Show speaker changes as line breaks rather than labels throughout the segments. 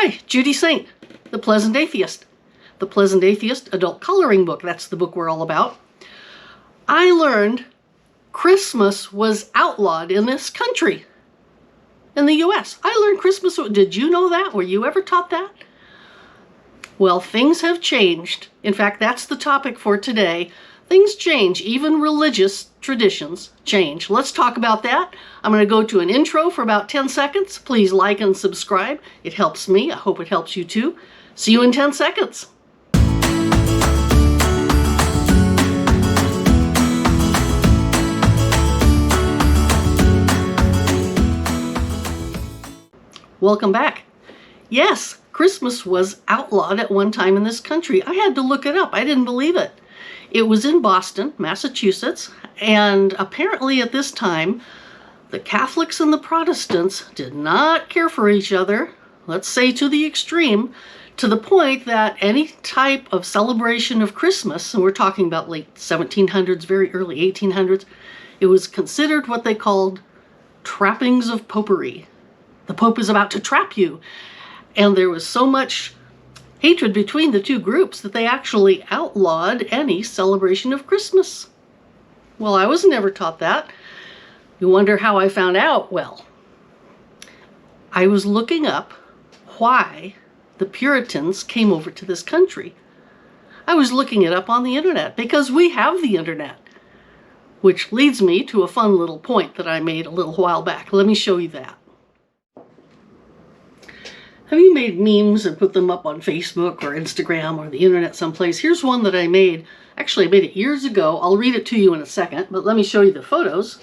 Hi, Judy Saint, The Pleasant Atheist. The Pleasant Atheist adult coloring book. That's the book we're all about. I learned Christmas was outlawed in this country, in the US. I learned Christmas. Did you know that? Were you ever taught that? Well, things have changed. In fact, that's the topic for today. Things change. Even religious traditions change. Let's talk about that. I'm going to go to an intro for about 10 seconds. Please like and subscribe. It helps me. I hope it helps you too. See you in 10 seconds. Welcome back. Yes, Christmas was outlawed at one time in this country. I had to look it up. I didn't believe it. It was in Boston, Massachusetts, and apparently at this time, the Catholics and the Protestants did not care for each other, let's say to the extreme, to the point that any type of celebration of Christmas, and we're talking about late 1700s, very early 1800s, it was considered what they called trappings of popery. The Pope is about to trap you. And there was so much hatred between the two groups that they actually outlawed any celebration of Christmas. Well, I was never taught that. You wonder how I found out? Well, I was looking up why the Puritans came over to this country. I was looking it up on the internet because we have the internet, which leads me to a fun little point that I made a little while back. Let me show you that. Have you made memes and put them up on Facebook or Instagram or the internet someplace? Here's one that I made. Actually, I made it years ago. I'll read it to you in a second, but let me show you the photos.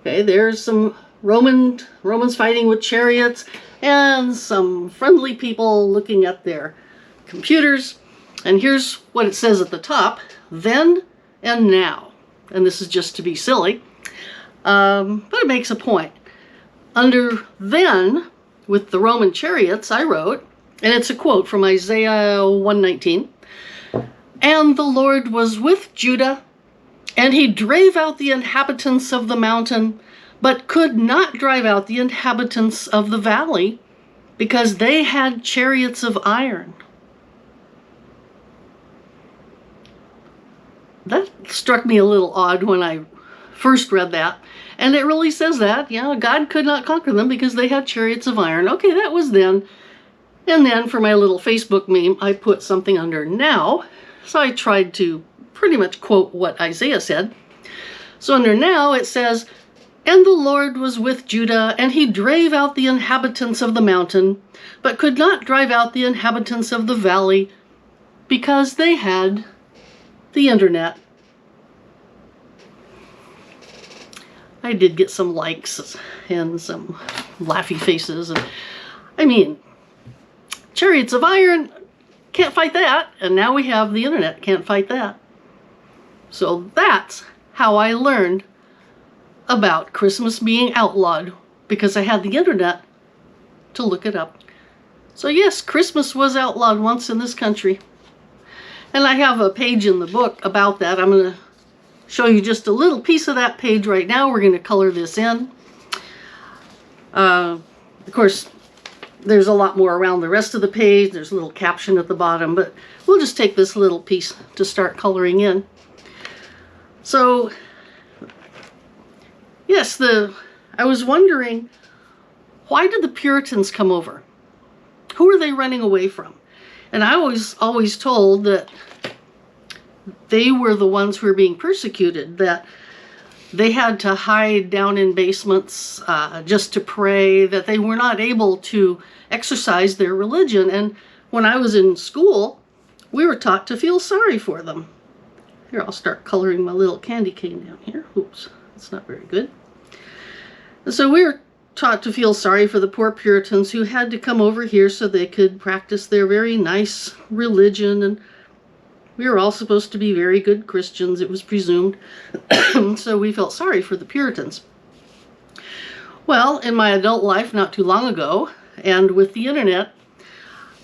Okay, there's some Romans fighting with chariots and some friendly people looking at their computers. And here's what it says at the top, then and now. And this is just to be silly, but it makes a point. Under then, with the Roman chariots, I wrote, and it's a quote from Isaiah 1:19, "And the Lord was with Judah, and he drave out the inhabitants of the mountain, but could not drive out the inhabitants of the valley, because they had chariots of iron." That struck me a little odd when I first read that. And it really says that, God could not conquer them because they had chariots of iron. Okay, that was then. And then for my little Facebook meme, I put something under now. So I tried to pretty much quote what Isaiah said. So under now it says, "And the Lord was with Judah, and he drave out the inhabitants of the mountain, but could not drive out the inhabitants of the valley, because they had the internet." I did get some likes and some laughy faces. And I mean, chariots of iron, can't fight that. And now we have the internet, can't fight that. So that's how I learned about Christmas being outlawed, because I had the internet to look it up. So yes, Christmas was outlawed once in this country. And I have a page in the book about that. I'm going to show you just a little piece of that page right now. We're going to color this in. Of course, there's a lot more around the rest of the page. There's a little caption at the bottom, but we'll just take this little piece to start coloring in. So, yes, I was wondering, why did the Puritans come over? Who are they running away from? And I was always told that they were the ones who were being persecuted, that they had to hide down in basements just to pray, that they were not able to exercise their religion. And when I was in school, we were taught to feel sorry for them. Here, I'll start coloring my little candy cane down here. Oops, that's not very good. And so we were taught to feel sorry for the poor Puritans who had to come over here so they could practice their very nice religion, and we were all supposed to be very good Christians, it was presumed. So we felt sorry for the Puritans. Well, in my adult life not too long ago, and with the internet,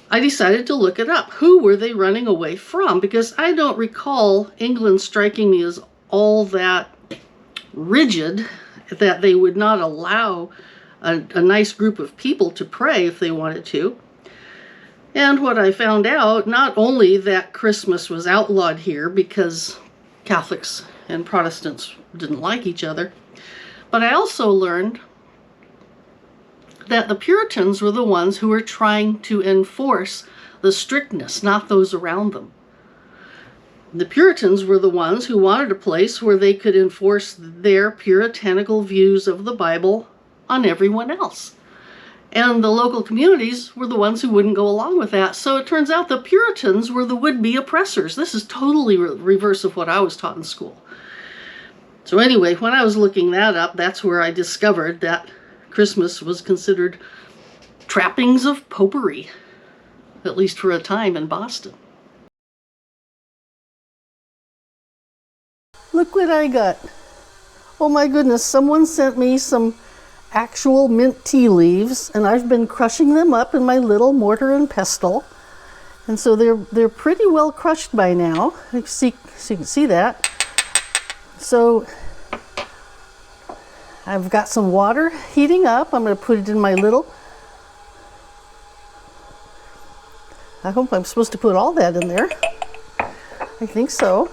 I decided to look it up. Who were they running away from? Because I don't recall England striking me as all that rigid that they would not allow a nice group of people to pray if they wanted to. And what I found out, not only that Christmas was outlawed here because Catholics and Protestants didn't like each other, but I also learned that the Puritans were the ones who were trying to enforce the strictness, not those around them. The Puritans were the ones who wanted a place where they could enforce their puritanical views of the Bible on everyone else. And the local communities were the ones who wouldn't go along with that. So it turns out the Puritans were the would-be oppressors. This is totally reverse of what I was taught in school. So anyway, when I was looking that up, that's where I discovered that Christmas was considered trappings of popery, at least for a time in Boston. Look what I got. Oh my goodness, someone sent me some actual mint tea leaves, and I've been crushing them up in my little mortar and pestle. And so they're pretty well crushed by now. So you can see that. So I've got some water heating up. I'm going to put it in my little... I hope I'm supposed to put all that in there. I think so.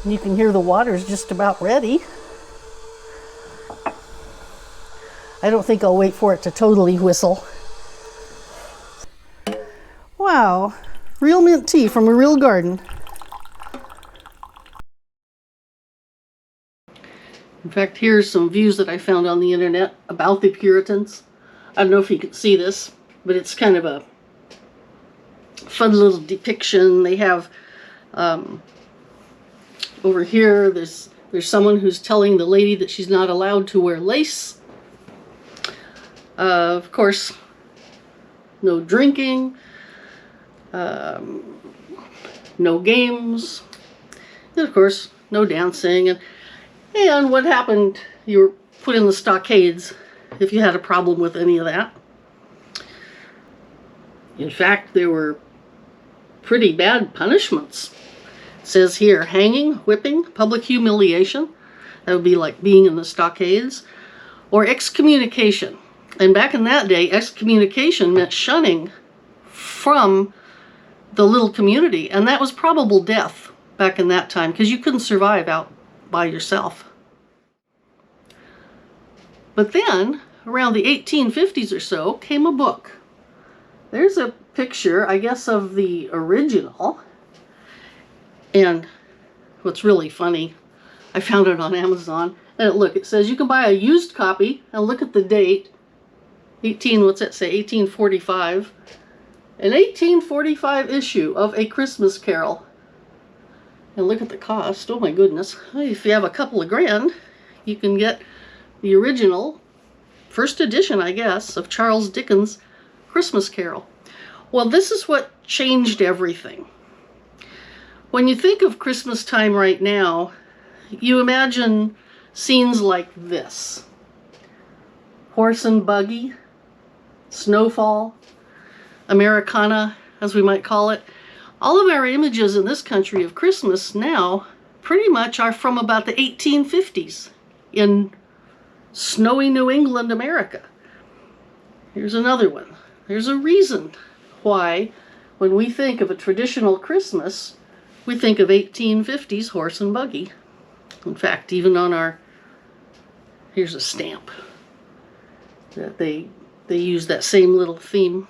You can hear the water's just about ready. I don't think I'll wait for it to totally whistle. Wow, real mint tea from a real garden. In fact, here's some views that I found on the internet about the Puritans. I don't know if you can see this, but it's kind of a fun little depiction. They have over here, there's someone who's telling the lady that she's not allowed to wear lace. Of course, no drinking, no games, and of course, no dancing. And what happened, you were put in the stockades if you had a problem with any of that. In fact, there were pretty bad punishments. It says here, hanging, whipping, public humiliation. That would be like being in the stockades. Or excommunication. And back in that day, excommunication meant shunning from the little community. And that was probable death back in that time, because you couldn't survive out by yourself. But then, around the 1850s or so, came a book. There's a picture, I guess, of the original. And what's really funny, I found it on Amazon. And look, it says you can buy a used copy, and look at the date. What's that say? 1845. An 1845 issue of A Christmas Carol. And look at the cost. Oh my goodness. If you have a couple of grand, you can get the original, first edition, I guess, of Charles Dickens' Christmas Carol. Well, this is what changed everything. When you think of Christmas time right now, you imagine scenes like this. Horse and buggy, snowfall, Americana, as we might call it. All of our images in this country of Christmas now pretty much are from about the 1850s in snowy New England, America. Here's another one. There's a reason why when we think of a traditional Christmas, we think of 1850s horse and buggy. In fact, even on our, here's a stamp that they use that same little theme.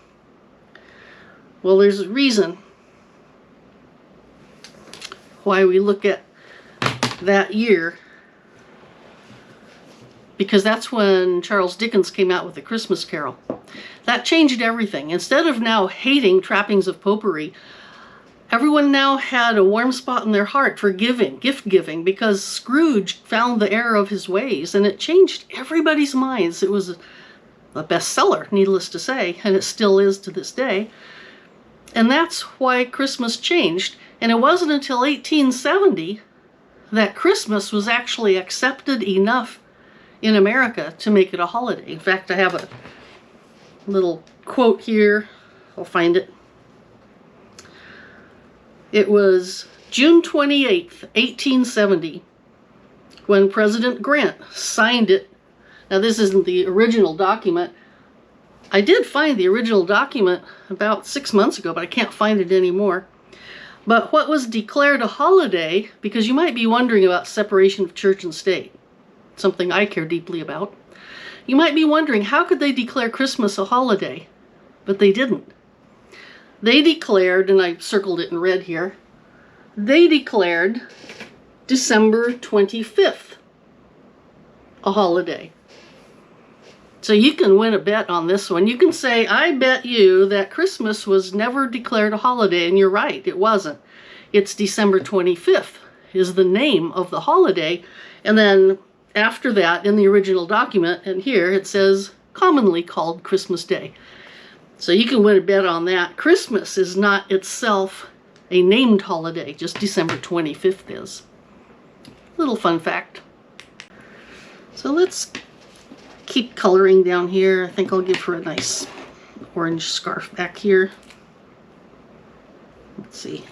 Well, there's a reason why we look at that year, because that's when Charles Dickens came out with The Christmas Carol. That changed everything. Instead of now hating trappings of popery, everyone now had a warm spot in their heart for giving, gift giving, because Scrooge found the error of his ways, and it changed everybody's minds. It was a bestseller, needless to say, and it still is to this day. And that's why Christmas changed. And it wasn't until 1870 that Christmas was actually accepted enough in America to make it a holiday. In fact, I have a little quote here. I'll find it. It was June 28th, 1870, when President Grant signed it. Now, this isn't the original document, I did find the original document about 6 months ago, but I can't find it anymore. But what was declared a holiday, because you might be wondering about separation of church and state, something I care deeply about. You might be wondering, how could they declare Christmas a holiday? But they didn't. They declared, and I circled it in red here, they declared December 25th a holiday. So you can win a bet on this one. You can say, I bet you that Christmas was never declared a holiday, and you're right, it wasn't. It's December 25th is the name of the holiday, and then after that, in the original document, and here it says, commonly called Christmas Day. So you can win a bet on that. Christmas is not itself a named holiday, just December 25th is. Little fun fact. So let's keep coloring down here. I think I'll give her a nice orange scarf back here. Let's see.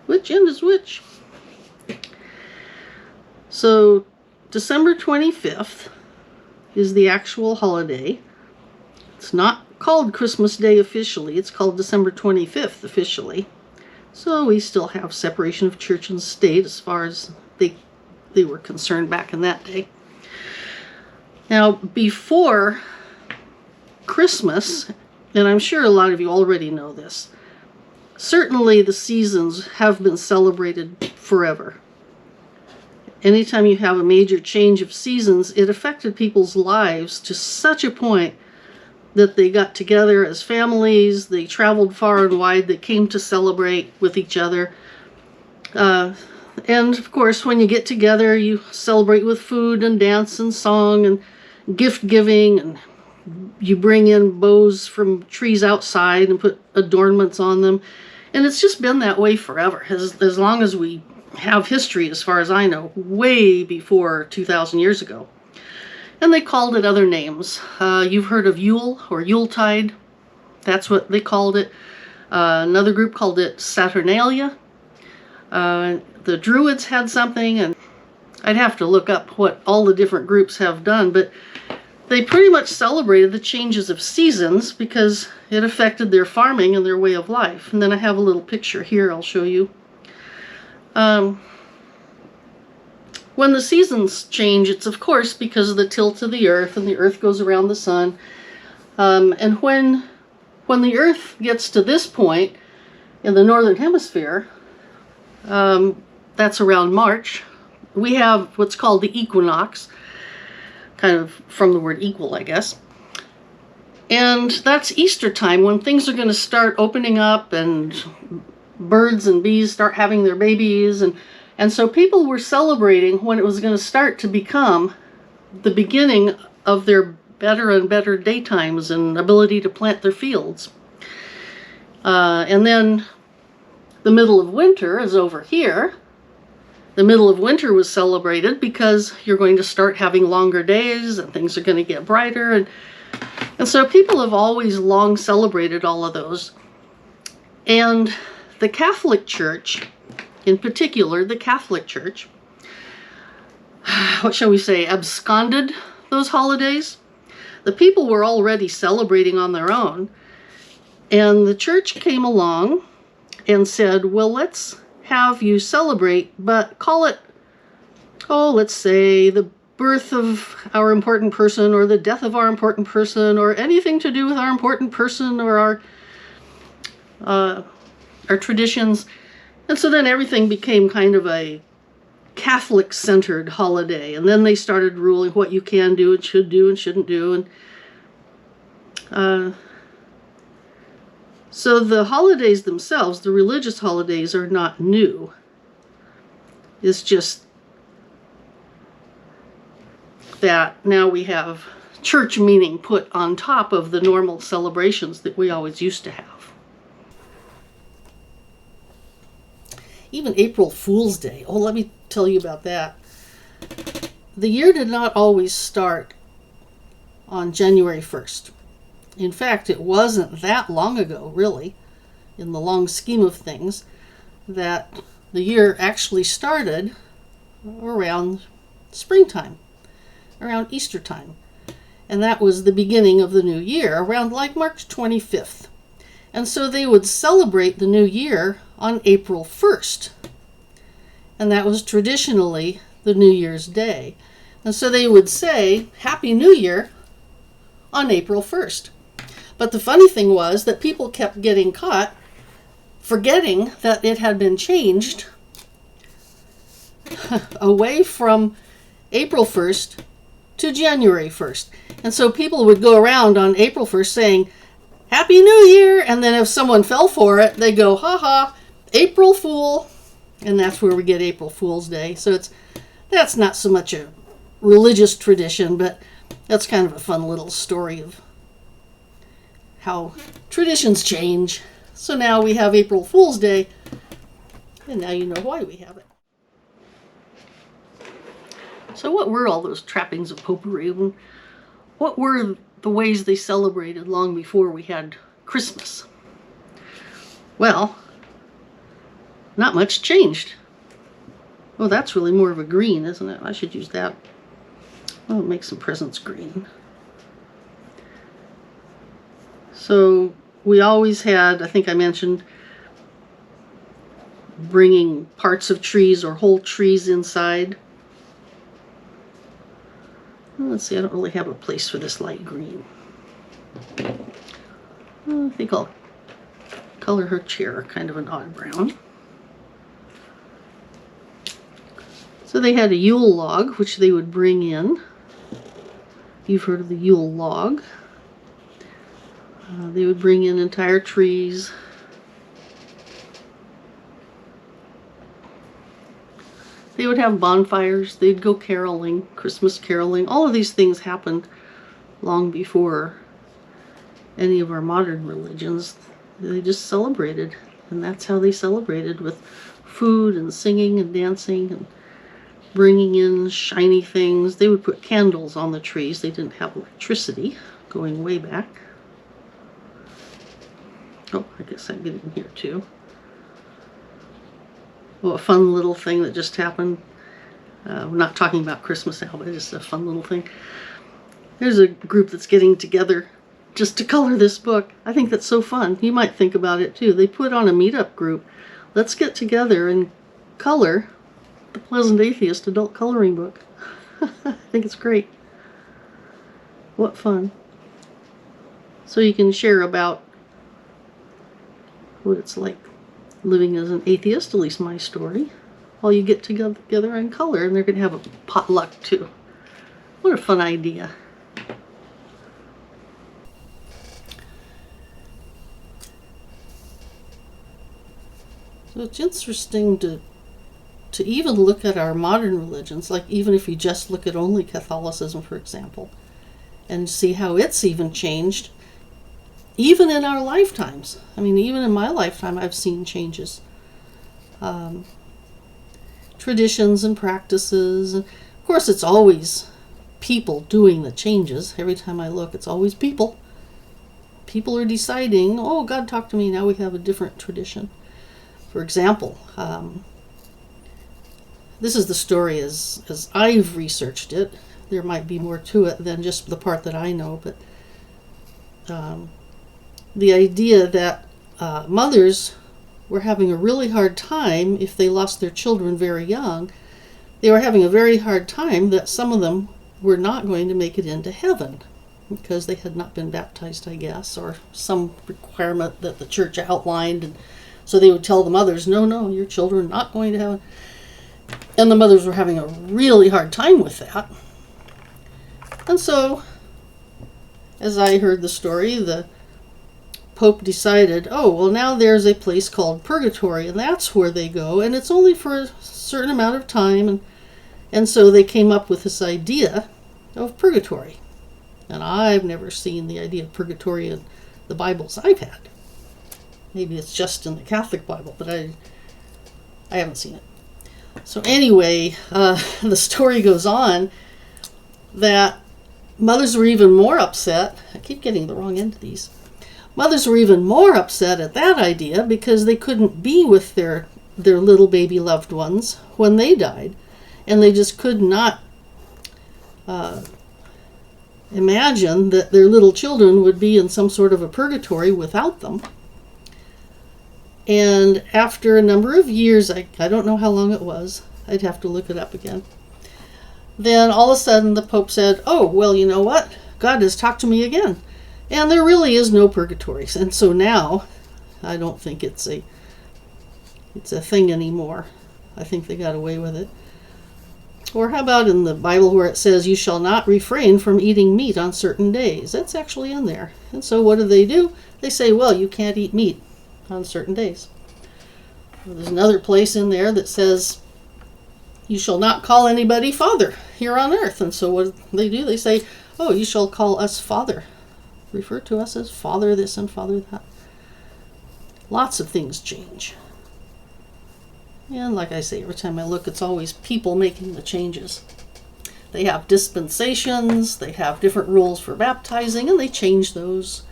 Which end is which? So December 25th is the actual holiday. It's not called Christmas Day officially. It's called December 25th officially. So we still have separation of church and state as far as they were concerned back in that day. Now, before Christmas, and I'm sure a lot of you already know this, certainly the seasons have been celebrated forever. Anytime you have a major change of seasons, it affected people's lives to such a point that they got together as families, they traveled far and wide, they came to celebrate with each other. And of course, when you get together, you celebrate with food and dance and song and gift giving, and you bring in boughs from trees outside and put adornments on them. And it's just been that way forever, as long as we have history, as far as I know, way before 2,000 years ago. And they called it other names. You've heard of Yule or Yuletide. That's what they called it. Another group called it Saturnalia. The Druids had something, and I'd have to look up what all the different groups have done, but they pretty much celebrated the changes of seasons because it affected their farming and their way of life. And then I have a little picture here I'll show you. When the seasons change, it's of course because of the tilt of the earth, and the earth goes around the sun. And when the earth gets to this point in the northern hemisphere, that's around March, we have what's called the equinox, kind of from the word equal, I guess. And that's Easter time, when things are going to start opening up and birds and bees start having their babies. And so people were celebrating when it was going to start to become the beginning of their better and better daytimes and ability to plant their fields. And then the middle of winter is over here. The middle of winter was celebrated because you're going to start having longer days and things are going to get brighter. And so people have always long celebrated all of those. And the Catholic Church, in particular, the Catholic Church, what shall we say, absconded those holidays. The people were already celebrating on their own. And the church came along and said, well, let's have you celebrate, but call it, let's say the birth of our important person, or the death of our important person, or anything to do with our important person, or our traditions. And so then everything became kind of a Catholic-centered holiday. And then they started ruling what you can do and should do and shouldn't do. And so the holidays themselves, the religious holidays, are not new. It's just that now we have church meaning put on top of the normal celebrations that we always used to have. Even April Fool's Day. Oh, let me tell you about that. The year did not always start on January 1st. In fact, it wasn't that long ago, really, in the long scheme of things, that the year actually started around springtime, around Easter time. And that was the beginning of the new year, around like March 25th. And so they would celebrate the new year on April 1st. And that was traditionally the New Year's Day. And so they would say, Happy New Year on April 1st. But the funny thing was that people kept getting caught forgetting that it had been changed away from April 1st to January 1st. And so people would go around on April 1st saying, Happy New Year! And then if someone fell for it, they go, ha ha, April Fool. And that's where we get April Fool's Day. So that's not so much a religious tradition, but that's kind of a fun little story of how traditions change. So now we have April Fool's Day, and now you know why we have it. So what were all those trappings of popery? What were the ways they celebrated long before we had Christmas? Well, not much changed. Oh, that's really more of a green, isn't it? I should use that. I'll make some presents green. So we always had, I think I mentioned, bringing parts of trees or whole trees inside. Let's see, I don't really have a place for this light green. I think I'll color her chair kind of an odd brown. So they had a Yule log, which they would bring in. You've heard of the Yule log. They would bring in entire trees. They would have bonfires. They'd go caroling, Christmas caroling. All of these things happened long before any of our modern religions. They just celebrated, and that's how they celebrated, with food and singing and dancing and bringing in shiny things. They would put candles on the trees. They didn't have electricity, going way back. Oh, I guess I'm getting here too. Oh, a fun little thing that just happened. We're not talking about Christmas now, but it's just a fun little thing. There's a group that's getting together just to color this book. I think that's so fun. You might think about it too. They put on a meetup group. Let's get together and color the Pleasant Atheist adult coloring book. I think it's great. What fun. So you can share about what it's like living as an atheist, at least my story, while you get together and color, and they're going to have a potluck too. What a fun idea. So it's interesting to even look at our modern religions, like even if you just look at only Catholicism, for example, and see how it's even changed, even in our lifetimes. I mean, even in my lifetime, I've seen changes. Traditions and practices. And of course, it's always people doing the changes. Every time I look, it's always people. People are deciding, oh, God talked to me, now we have a different tradition. For example, this is the story as I've researched it. There might be more to it than just the part that I know, but the idea that mothers were having a really hard time if they lost their children very young. They were having a very hard time that some of them were not going to make it into heaven because they had not been baptized, I guess, or some requirement that the church outlined. And so they would tell the mothers, no, your children are not going to heaven. And the mothers were having a really hard time with that. And so, as I heard the story, the Pope decided, oh, well, now there's a place called purgatory, and that's where they go, and it's only for a certain amount of time. And so they came up with this idea of purgatory. And I've never seen the idea of purgatory in the Bibles I've had. Maybe it's just in the Catholic Bible, but I haven't seen it. So anyway, the story goes on that mothers were even more upset. I keep getting the wrong end of these. Mothers were even more upset at that idea because they couldn't be with their little baby loved ones when they died. And they just could not imagine that their little children would be in some sort of a purgatory without them. And after a number of years, I don't know how long it was, I'd have to look it up again, then all of a sudden the Pope said, oh, well, you know what? God has talked to me again. And there really is no purgatories. And so now, I don't think it's a thing anymore. I think they got away with it. Or how about in the Bible where it says, you shall not refrain from eating meat on certain days? That's actually in there. And so what do? They say, well, you can't eat meat on certain days. Well, there's another place in there that says, you shall not call anybody father here on earth. And so what do? They say, oh, you shall call us father. Refer to us as father this and father that. Lots of things change. And like I say, every time I look, it's always people making the changes. They have dispensations, they have different rules for baptizing, and they change those.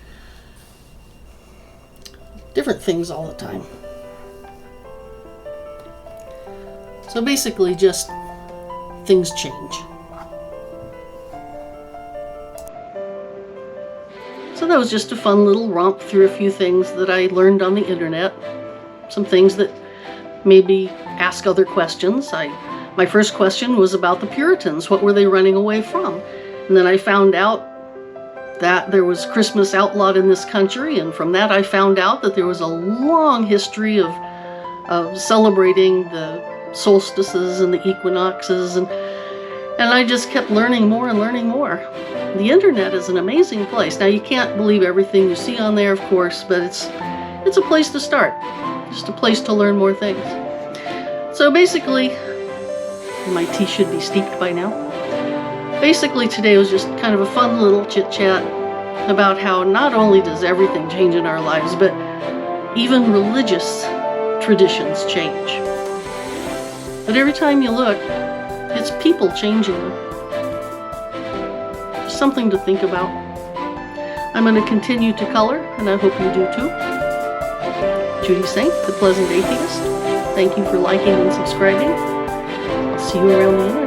Different things all the time. So basically just things change. So that was just a fun little romp through a few things that I learned on the internet. Some things that maybe ask other questions. My first question was about the Puritans. What were they running away from? And then I found out that there was Christmas outlawed in this country, and from that I found out that there was a long history of celebrating the solstices and the equinoxes, and I just kept learning more and learning more. The internet is an amazing place. Now, you can't believe everything you see on there, of course, but it's a place to start. Just a place to learn more things. So basically, my tea should be steeped by now. Basically, today was just kind of a fun little chit-chat about how not only does everything change in our lives, but even religious traditions change. But every time you look, it's people changing. Just something to think about. I'm going to continue to color, and I hope you do too. Judy Saint, the Pleasant Atheist. Thank you for liking and subscribing. I'll see you around the internet.